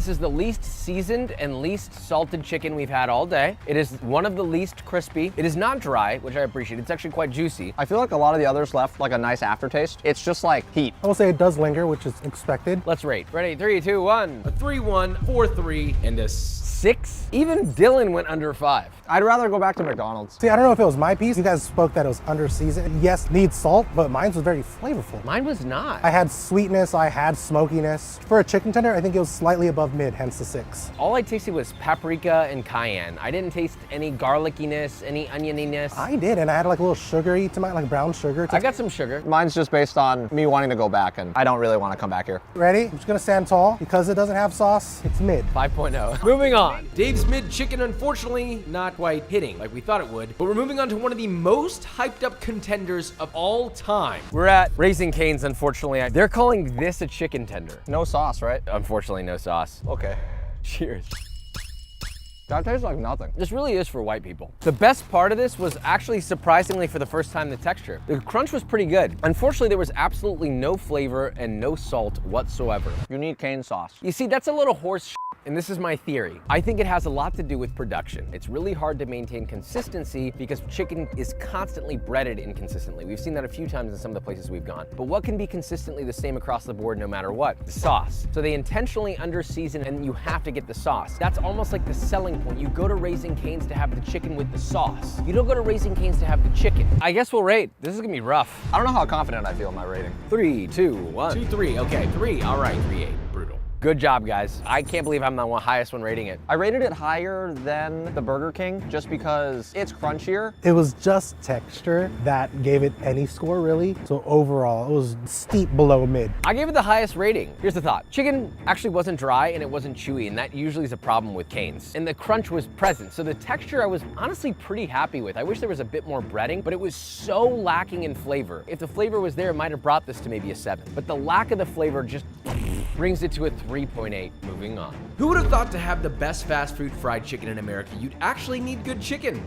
This is the least seasoned and least salted chicken we've had all day. It is one of the least crispy. It is not dry, which I appreciate. It's actually quite juicy. I feel like a lot of the others left like a nice aftertaste. It's just like heat. I will say it does linger, which is expected. Let's rate. Ready, 3, 2, 1. A 3-1, 4-3, and a 6? Even Dylan went under 5. I'd rather go back to McDonald's. See, I don't know if it was my piece. You guys spoke that it was under seasoned. Yes, needs salt, but mine was very flavorful. Mine was not. I had sweetness, I had smokiness. For a chicken tender, I think it was slightly above mid, hence the 6. All I tasted was paprika and cayenne. I didn't taste any garlickiness, any onioniness. I did, and I had like a little sugary tomato, like brown sugar. I got some sugar. Mine's just based on me wanting to go back, and I don't really want to come back here. Ready? I'm just gonna stand tall. Because it doesn't have sauce, it's mid. 5.0. Moving on. Dave's mid chicken, unfortunately, not quite hitting like we thought it would. But we're moving on to one of the most hyped up contenders of all time. We're at Raising Cane's, unfortunately. They're calling this a chicken tender. No sauce, right? Unfortunately, no sauce. Okay. Cheers. That tastes like nothing. This really is for white people. The best part of this was actually surprisingly for the first time the texture. The crunch was pretty good. Unfortunately, there was absolutely no flavor and no salt whatsoever. You need cane sauce. You see, that's a little horse shit, and this is my theory. I think it has a lot to do with production. It's really hard to maintain consistency because chicken is constantly breaded inconsistently. We've seen that a few times in some of the places we've gone. But what can be consistently the same across the board no matter what? The sauce. So they intentionally under-season and you have to get the sauce. That's almost like the selling point. You go to Raising Cane's to have the chicken with the sauce. You don't go to Raising Cane's to have the chicken. I guess we'll rate. This is gonna be rough. I don't know how confident I feel in my rating. 3, 2, 1. 2-3, okay, 3, all right, 3-8, brutal. Good job, guys. I can't believe I'm the highest one rating it. I rated it higher than the Burger King just because it's crunchier. It was just texture that gave it any score, really. So overall, it was steep below mid. I gave it the highest rating. Here's the thought. Chicken actually wasn't dry and it wasn't chewy, and that usually is a problem with Cane's. And the crunch was present. So the texture I was honestly pretty happy with. I wish there was a bit more breading, but it was so lacking in flavor. If the flavor was there, it might have brought this to maybe a 7. But the lack of the flavor just brings it to a 3.8. Moving on. Who would have thought to have the best fast food fried chicken in America, you'd actually need good chicken?